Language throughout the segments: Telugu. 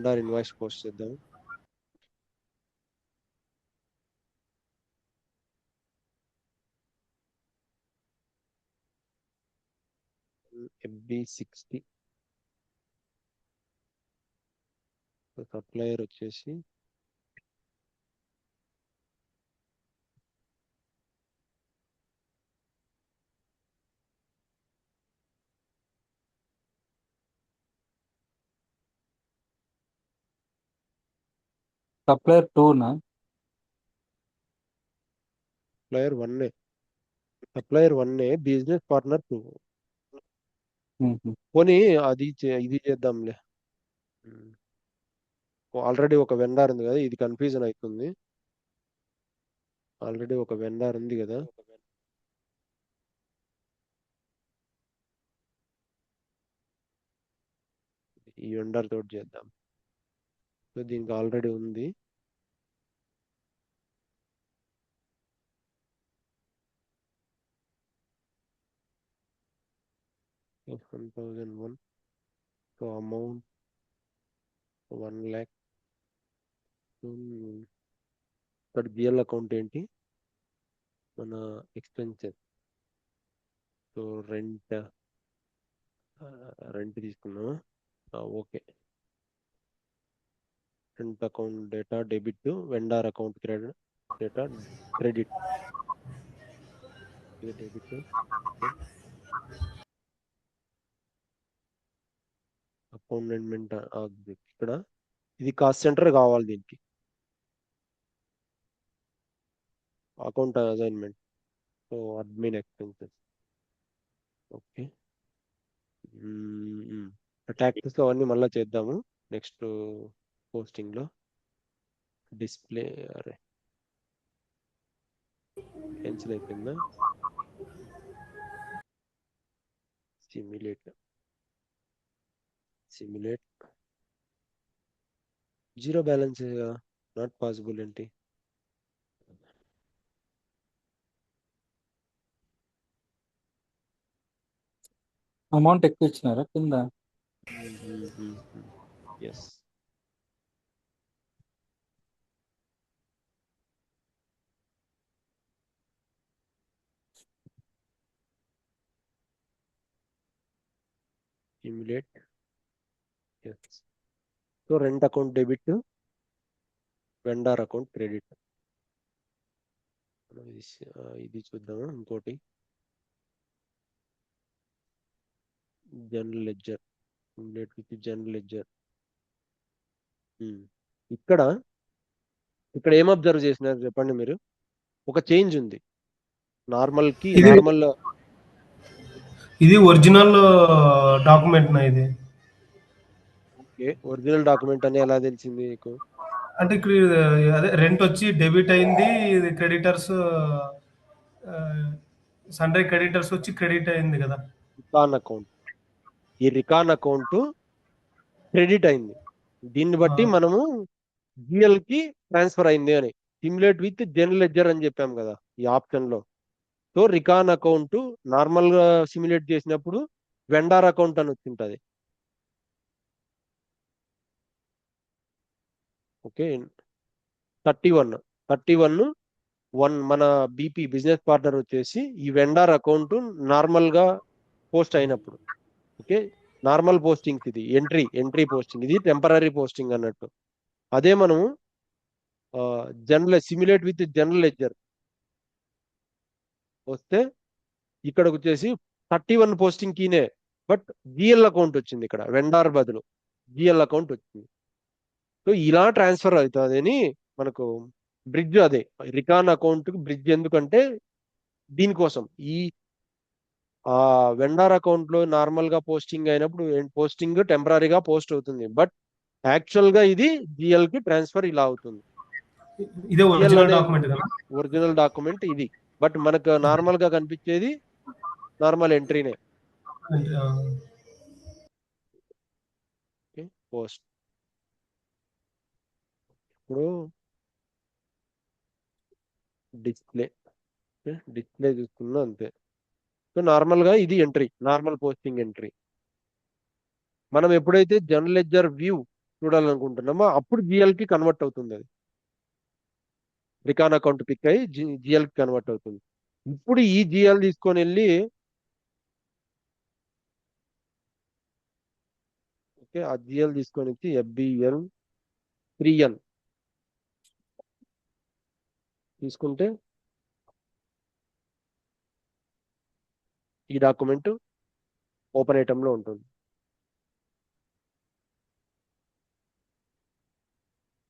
వెండర్ ఇన్వాయిస్ పోస్ట్ చేద్దాం. FB60 సప్లయర్ వచ్చేసి సప్లయర్ 2 సప్లయర్ 1 బిజినెస్ పార్ట్నర్ 2. పోనీ ఇది చేద్దాంలే. ఆల్రెడీ ఒక వెండర్ ఉంది కదా, ఇది కన్ఫ్యూజన్ అవుతుంది. ఆల్రెడీ ఒక వెండర్ ఉంది కదా, ఈ వెండర్ తోటి చేద్దాం. సో దీనికి ఆల్రెడీ ఉంది. $1,001. So amount 1 lakh. ఇక్కడ జిఎల్ అకౌంట్ ఏంటి, మన ఎక్స్పెన్సెస్. సో రెంట్ తీసుకున్నామా? Okay. Rent account data debit, vendor account data credit. ఇది డెబిట్. అకౌంట్మెంట్ ఇక్కడ ఇది కాస్ట్ సెంటర్ కావాలి దీనికి. Account assignment. So admin expenses. Okay. Taxes అవన్నీ మళ్ళీ చేద్దాము నెక్స్ట్ పోస్టింగ్ లో. డిస్ప్లే అరే క్యాన్సిల్ అయిపోయిందా? Simulate zero balance not possible ఏంటి? అమౌంట్ ఎక్కువ ఇచ్చినారా కింద? Yes. Simulate. Yes. So rent account debit, vendor account credit. ఇది చూద్దామా? ఇంకోటి జనరల్ లెడ్జర్. General ledger. ఇక్కడ ఏం అబ్జర్వ్ చేసినారు చెప్పండి మీరు? ఒక చేంజ్ ఉంది. నార్మల్ ఇది ఒరిజినల్ డాక్యుమెంట్ నా ఇది. ఓకే, ఒరిజినల్ డాక్యుమెంట్ అని ఎలా తెలిసింది మీకు? అంటే ఇక్కడ అదే రెంట్ వచ్చి డెబిట్ అయింది, ఇది క్రెడిటర్స్ సండే క్రెడిటర్స్ వచ్చి క్రెడిట్ అయింది కదా. రికాన్ అకౌంట్, ఈ రికాన్ అకౌంట్ క్రెడిట్ అయింది. దీన్ని బట్టి మనము జిఎల్ కి ట్రాన్స్ఫర్ అయింది అని. సిమ్యులేట్ విత్ జనరల్ లెడ్జర్ అని చెప్పాం కదా ఈ ఆప్షన్ లో. సో రికాన్ అకౌంట్ నార్మల్ గా సిమ్యులేట్ చేసినప్పుడు వెండార్ అకౌంట్ అని వచ్చింటది. ఓకే. 31 మన బీపీ బిజినెస్ పార్ట్నర్ వచ్చేసి ఈ వెండార్ అకౌంట్ నార్మల్ గా పోస్ట్ అయినప్పుడు. ఓకే, నార్మల్ పోస్టింగ్ ఇది ఎంట్రీ పోస్టింగ్, ఇది టెంపరీ పోస్టింగ్ అన్నట్టు. అదే మనము సిమ్యులేట్ విత్ జనరల్ లెడ్జర్ వస్తే ఇక్కడ వచ్చేసి 31 పోస్టింగ్ కీనే, బట్ జిఎల్ అకౌంట్ వచ్చింది. ఇక్కడ వెండార్ బదులు జిఎల్ అకౌంట్ వచ్చింది. సో ఇలా ట్రాన్స్ఫర్ అవుతుంది అని మనకు బ్రిడ్జ్. అదే రికాన్ అకౌంట్ బ్రిడ్జ్. ఎందుకంటే దీనికోసం ఈ వెండార్ అకౌంట్ లో నార్మల్ గా పోస్టింగ్ అయినప్పుడు పోస్టింగ్ టెంపరీగా పోస్ట్ అవుతుంది, బట్ యాక్చువల్ గా ఇది జిఎల్ కి ట్రాన్స్ఫర్ ఇలా అవుతుంది. ఇదే ఒరిజినల్ డాక్యుమెంట్ కదా, ఒరిజినల్ డాక్యుమెంట్ ఇది. బట్ మనకు నార్మల్ గా కనిపించేది నార్మల్ ఎంట్రీనే. పోస్ట్. ఇప్పుడు డిస్ప్లే చూసుకున్నా అంతే. సో నార్మల్ గా ఇది ఎంట్రీ, నార్మల్ పోస్టింగ్ ఎంట్రీ. మనం ఎప్పుడైతే జనరల్ లెడ్జర్ వ్యూ చూడాలనుకుంటున్నామో అప్పుడు జిఎల్ కి కన్వర్ట్ అవుతుంది. అది రికాన్ అకౌంట్ పిక్ అయ్యి జిఎల్ కి కన్వర్ట్ అవుతుంది. ఇప్పుడు ఈ జిఎల్ తీసుకొని వెళ్ళి ఓకే ఆ జిఎల్ తీసుకొని వచ్చి FBL 3N తీసుకుంటే ఈ డాక్యుమెంట్ ఓపెన్ ఐటమ్ లో ఉంటుంది.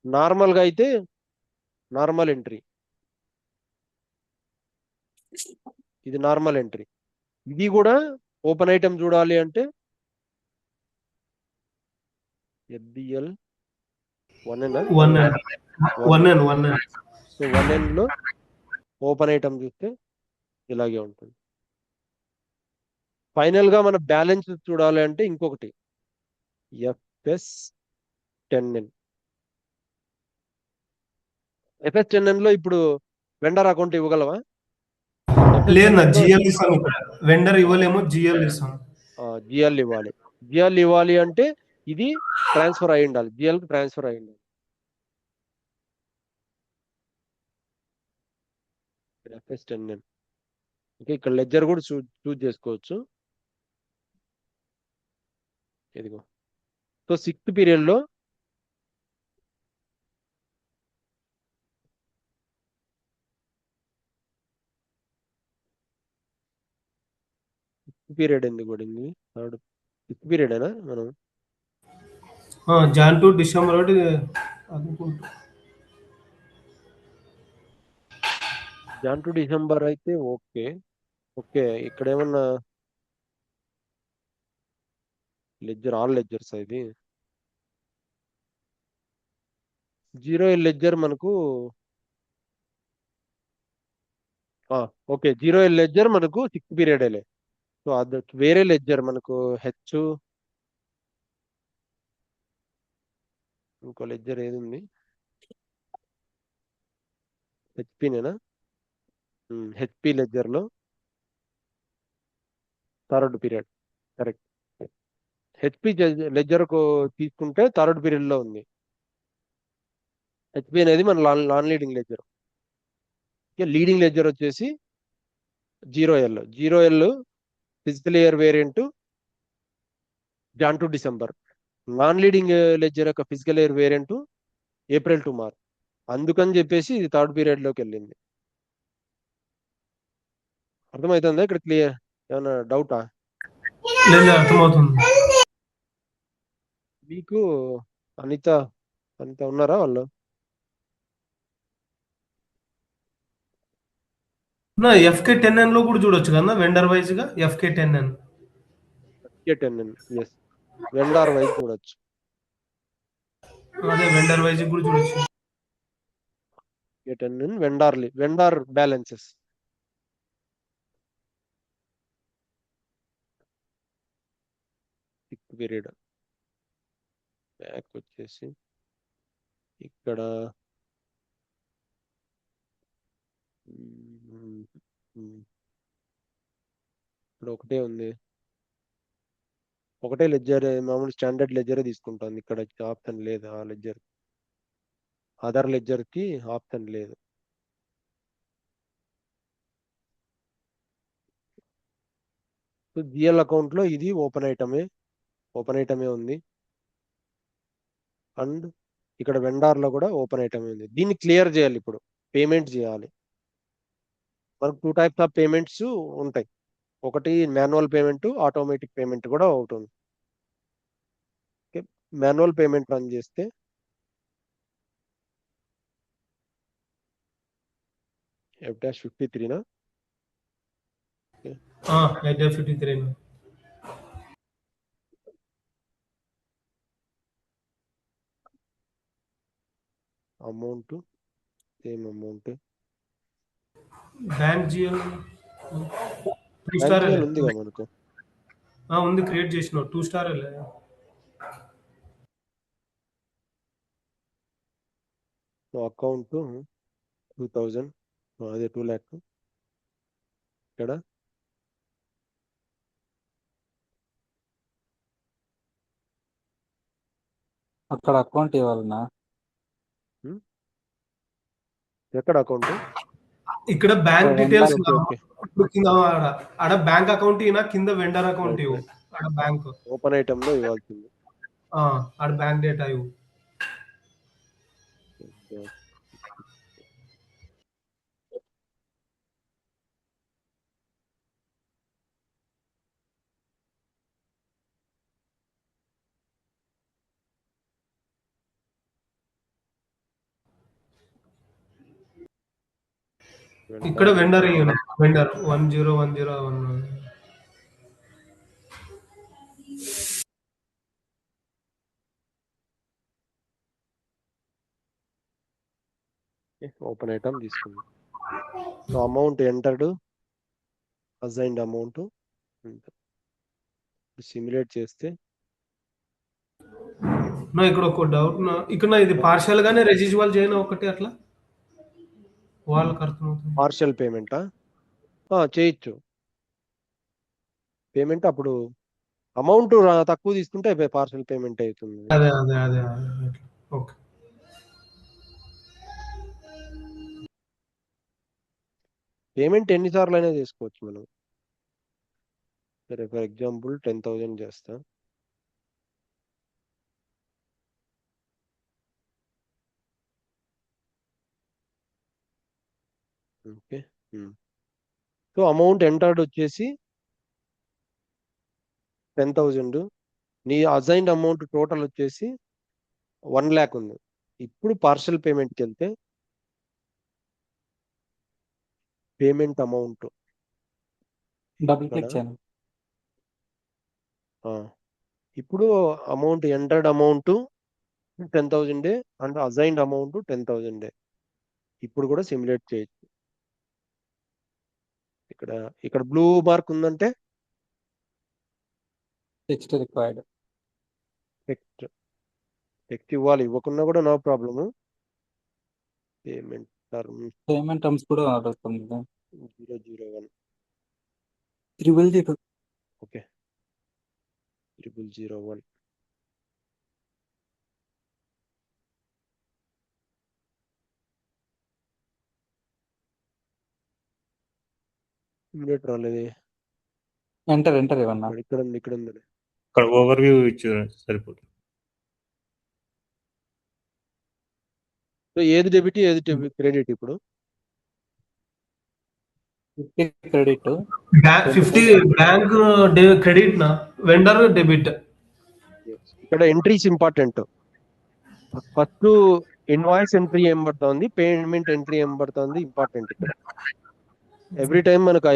నార్మల్ గా అయితే నార్మల్ ఎంట్రీ, ఇది నార్మల్ ఎంట్రీ. ఇది కూడా ఓపెన్ ఐటమ్ చూడాలి అంటే FBL 1N వన్ ఎన్ సో 1N లో ఓపెన్ ఐటమ్ చూస్తే ఇలాగే ఉంటుంది. ఫైనల్ గా మన బ్యాలెన్స్ చూడాలి అంటే ఇంకొకటి FS10N. FS10N లో ఇప్పుడు వెండర్ అకౌంట్ ఇవ్వగలవా? లేదు నా జిఎల్ ఇస్తాం ఇక్కడ, వెండర్ ఇవ్వలేము, జిఎల్ ఇస్తాం. జిఎల్ ఇవ్వాలి. జిఎల్ ఇవ్వాలి అంటే ఇది ట్రాన్స్ఫర్ అయి ఉండాలి, జిఎల్ కి ట్రాన్స్ఫర్ అయి ఉండాలి. FS10N ఓకే, ఇక్కడ లెడ్జర్ కూడా చూజ్ చేసుకోవచ్చు. ఇదిగో సో 6th పీరియడ్ లో పీరియడ్ ఎందుకు పడింది? 6th పీరియడ్ అయినా మనం జాన్ టు డిసెంబర్ ఒకటి అనుకుంటా. జాన్ టు డిసెంబర్ అయితే ఓకే. ఓకే ఇక్కడ ఏమన్నా లెడ్జర్ ఆల్ లెడ్జర్స్ ఇది 0 లెడ్జర్ మనకు ఓకే 0 లెడ్జర్ మనకు 6th పీరియడ్ లే. సో అది వేరే లెడ్జర్ మనకు ఇంకో లెడ్జర్ ఏది ఉంది? హెచ్పినేనా? హెచ్పి లెడ్జర్ లో 3rd period correct. HP ledger కు తీసుకుంటే 3rd పీరియడ్ లో ఉంది. హెచ్పి అనేది మన non leading ledger. Leading ledger వచ్చేసి 0L physical year variant Jan to December. Non leading ledger యొక్క physical year variant April to March. అందుకని చెప్పేసి ఇది 3rd పీరియడ్ లోకి వెళ్ళింది. అర్థమవుతుందా? ఇక్కడ క్లియర్ ఏమైనా డౌటా? లేదు, అర్థమవుతుంది. మీకు అనిత ఉన్నారా వాళ్ళు? నా FK10N లో కూడా చూడొచ్చు కదా వెండర్ వైజ్ గా. FK10N ఎస్ వెండార్ వైజ్ చూడొచ్చు. అదే వెండర్ వైజ్ కూడా చూడొచ్చు. వెండార్ బ్యాలెన్సెస్ పీరియడ్ బ్యాక్ వచ్చేసి ఇక్కడ ఇక్కడ ఒకటే ఉంది, ఒకటే లెడ్జర్ మామూలు స్టాండర్డ్ లెడ్జరే తీసుకుంటాను. ఇక్కడ ఆప్షన్ లేదు, ఆ లెడ్జర్ అదర్ లెడ్జర్ కి ఆప్షన్ లేదు. జిఎల్ అకౌంట్ లో ఇది ఓపెన్ ఐటమే ఉంది. అండ్ ఇక్కడ వెండార్ లో కూడా ఓపెన్ ఐటమే ఉంది. దీన్ని క్లియర్ చేయాలి, ఇప్పుడు పేమెంట్ చేయాలి. మనకు 2 టైప్స్ ఆఫ్ పేమెంట్స్ ఉంటాయి. ఒకటి మాన్యువల్ పేమెంట్, ఆటోమేటిక్ పేమెంట్ కూడా ఒకటి ఉంది. మాన్యువల్ పేమెంట్ రన్ చేస్తే F-53 F53 amount same amount bank GL 2 star ఉందిగా మనకు. ఉంది, క్రియేట్ చేసిన 2 స్టార్ అకౌంట్ 2000 అదే 2 lakh. ఇక్కడ అక్కడ అకౌంట్ ఇవ్వాలనా? ఎక్కడ అకౌంట్? ఇక్కడ బ్యాంక్ ఓ, డీటెయిల్స్ ఓకే ఓకే ఇప్పుడు కింద ఆడ బ్యాంక్ అకౌంట్ ఇనా కింద వెండర్ అకౌంట్ రైట్ ఇవ్వు. రైట్ ఆడ బ్యాంక్ ఓపెన్ ఐటమ్ లో ఇవ్వాల్సింది. ఆడ బ్యాంక్ డేటా ఇవ్వు. ఇక్కడ వెండర్ ఇవ్వను. వెండర్ 1010 ఓపెన్ ఐటమ్ తీసుకుంది. So amount entered, assigned amount simulate చేస్తే నా ఇక్కడ ఒక డౌట్ ఇక్కడ నా ఇది పార్షియల్ గానే రెసిజువల్ చేయను ఒకటి అట్లా వాళ్ళకి అర్థమవుతుంది. పార్షియల్ పేమెంటా? చేయొచ్చు. పేమెంట్ అప్పుడు అమౌంట్ తక్కువ తీసుకుంటే పార్షియల్ పేమెంట్ అవుతుంది. అదే ఓకే. పేమెంట్ ఎన్నిసార్లు అయినా చేసుకోవచ్చు మనం. సరే ఫర్ ఎగ్జాంపుల్ 10,000 చేస్తా. ఓకే. సో అమౌంట్ ఎంటర్డ్ వచ్చేసి 10,000. నీ అసైన్డ్ అమౌంట్ టోటల్ వచ్చేసి 1 lakh ఉంది. ఇప్పుడు పార్షియల్ పేమెంట్కి వెళ్తే పేమెంట్ అమౌంట్ డబుల్ క్లిక్ చేయండి. ఇప్పుడు amount entered amount 10,000 and assigned amount 10,000. ఇప్పుడు కూడా సిమ్యులేట్ చేయొచ్చు. ఇక్కడ బ్లూ మార్క్ ఉందంటే టెక్స్ట్ రిక్వైర్డ్. టెక్స్ట్ ఇవ్వాలి, ఇవ్వకున్నా కూడా no problem. Payment terms payment terms కూడా అడుగుతుంది. 001. 000. ఓకే 001. సిమ్యులేట్ రాలేదు. ఎంటర్ ఇవ్వన్నా. ఇక్కడ ఉంది. ఇక్కడ ఓవర్ వ్యూ ఇచ్చారు సరిపోతుంది. సో ఏది డెబిట్ ఏది క్రెడిట్? ఇప్పుడు 50 క్రెడిట్, 50 బ్యాంక్ క్రెడిట్ నా వెండర్ డెబిట్. ఇక్కడ entries important. First invoice entry ఏం పడుతుంది, పేమెంట్ ఎంట్రీ ఏం పడుతుంది ఇంపార్టెంట్. ఇక్కడ ఎవ్రీ టైం మనకు